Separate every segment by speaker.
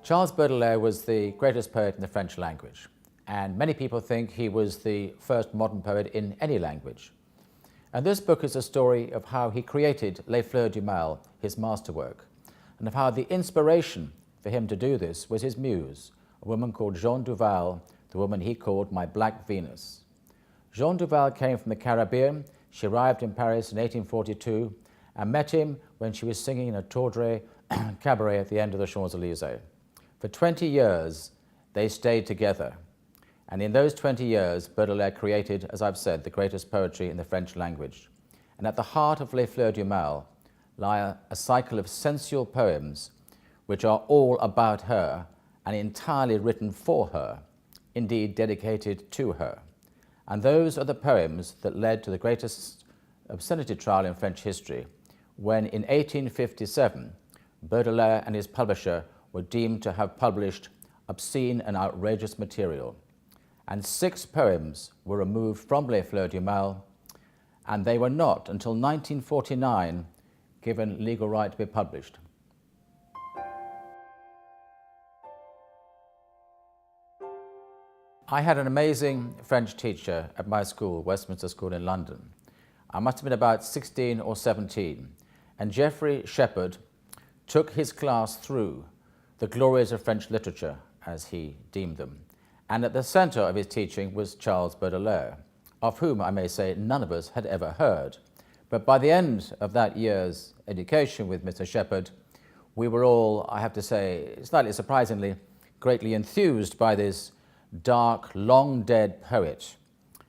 Speaker 1: Charles Baudelaire was the greatest poet in the French language, and many people think he was the first modern poet in any language. And this book is a story of how he created Les Fleurs du Mal, his masterwork, and of how the inspiration for him to do this was his muse, a woman called Jeanne Duval, the woman he called my Black Venus. Jeanne Duval came from the Caribbean. She arrived in Paris in 1842 and met him when she was singing in a tawdry cabaret at the end of the Champs-Élysées. For 20 years, they stayed together. And in those 20 years, Baudelaire created, as I've said, the greatest poetry in the French language. And at the heart of Les Fleurs du Mal lie a cycle of sensual poems which are all about her and entirely written for her, indeed dedicated to her. And those are the poems that led to the greatest obscenity trial in French history, when in 1857, Baudelaire and his publisher were deemed to have published obscene and outrageous material. And 6 poems were removed from Les Fleurs du Mal, and they were not, until 1949, given legal right to be published. I had an amazing French teacher at my school, Westminster School in London. I must have been about 16 or 17, and Geoffrey Shepherd took his class through the glories of French literature, as he deemed them. And at the centre of his teaching was Charles Baudelaire, of whom, I may say, none of us had ever heard. But by the end of that year's education with Mr. Shepherd, we were all, I have to say, slightly surprisingly, greatly enthused by this dark, long-dead poet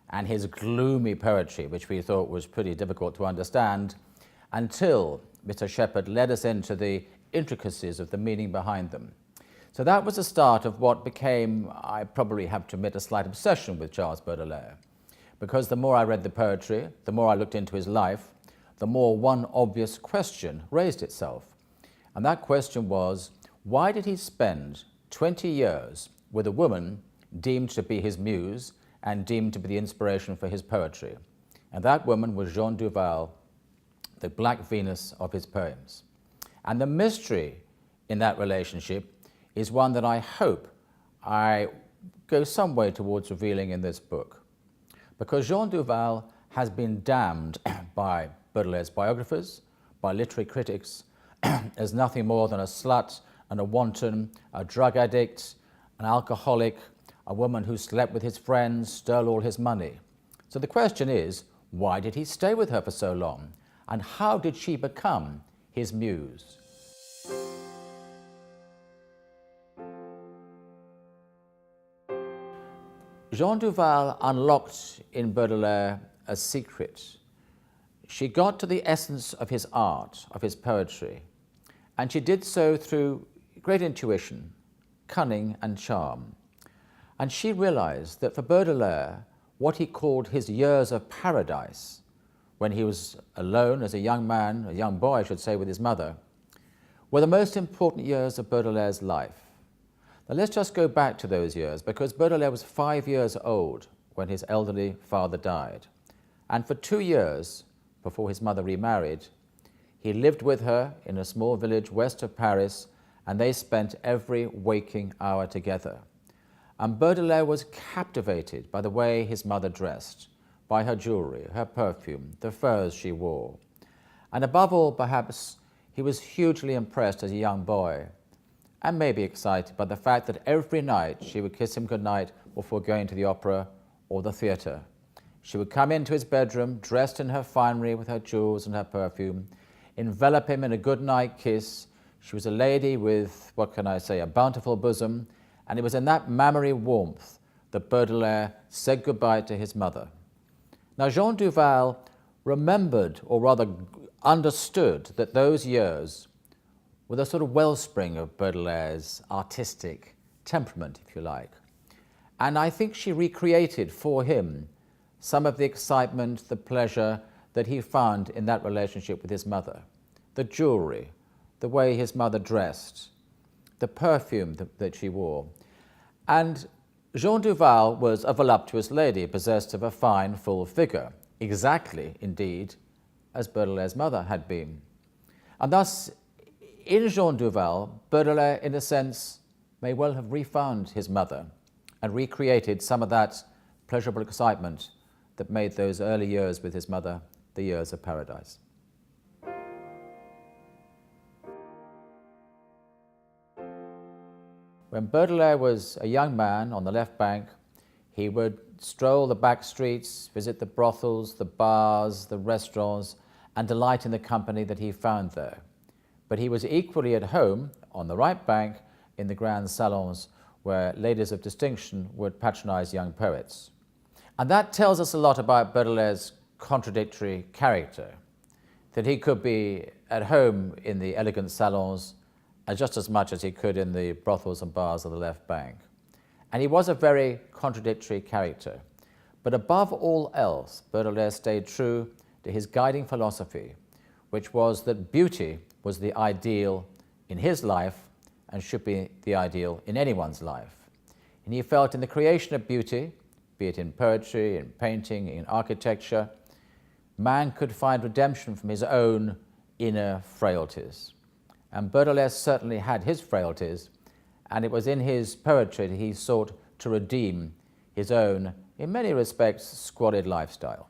Speaker 1: and his gloomy poetry, which we thought was pretty difficult to understand, until Mr. Shepherd led us into the intricacies of the meaning behind them. So that was the start of what became, I probably have to admit, a slight obsession with Charles Baudelaire. Because the more I read the poetry, the more I looked into his life, the more one obvious question raised itself. And that question was, why did he spend 20 years with a woman deemed to be his muse and deemed to be the inspiration for his poetry? And that woman was Jeanne Duval, the Black Venus of his poems. And the mystery in that relationship is one that I hope I go some way towards revealing in this book. Because Jeanne Duval has been damned by Baudelaire's biographers, by literary critics, as nothing more than a slut and a wanton, a drug addict, an alcoholic, a woman who slept with his friends, stole all his money. So the question is, why did he stay with her for so long? And how did she become his muse? Jeanne Duval unlocked in Baudelaire a secret. She got to the essence of his art, of his poetry, and she did so through great intuition, cunning and charm. And she realized that for Baudelaire, what he called his years of paradise, when he was alone as a young man, a young boy I should say, with his mother, were the most important years of Baudelaire's life. Now let's just go back to those years, because Baudelaire was 5 years old when his elderly father died. And for 2 years, before his mother remarried, he lived with her in a small village west of Paris, and they spent every waking hour together. And Baudelaire was captivated by the way his mother dressed, by her jewelry, her perfume, the furs she wore. And above all, perhaps, he was hugely impressed as a young boy, and maybe excited by the fact that every night she would kiss him goodnight before going to the opera or the theatre. She would come into his bedroom, dressed in her finery with her jewels and her perfume, envelop him in a goodnight kiss. She was a lady with, what can I say, a bountiful bosom, and it was in that mammary warmth that Baudelaire said goodbye to his mother. Now, Jeanne Duval remembered, or rather understood, that those years were the sort of wellspring of Baudelaire's artistic temperament, if you like. And I think she recreated for him some of the excitement, the pleasure that he found in that relationship with his mother. The jewelry, the way his mother dressed, the perfume that she wore. And Jeanne Duval was a voluptuous lady, possessed of a fine, full figure, exactly, indeed, as Baudelaire's mother had been. And thus, in Jeanne Duval, Baudelaire, in a sense, may well have refound his mother and recreated some of that pleasurable excitement that made those early years with his mother the years of paradise. When Baudelaire was a young man on the left bank, he would stroll the back streets, visit the brothels, the bars, the restaurants, and delight in the company that he found there. But he was equally at home on the right bank in the grand salons where ladies of distinction would patronize young poets. And that tells us a lot about Baudelaire's contradictory character, that he could be at home in the elegant salons just as much as he could in the brothels and bars of the left bank. And he was a very contradictory character. But above all else, Baudelaire stayed true to his guiding philosophy, which was that beauty was the ideal in his life and should be the ideal in anyone's life. And he felt in the creation of beauty, be it in poetry, in painting, in architecture, man could find redemption from his own inner frailties. And Baudelaire certainly had his frailties, and it was in his poetry that he sought to redeem his own, in many respects, squalid lifestyle.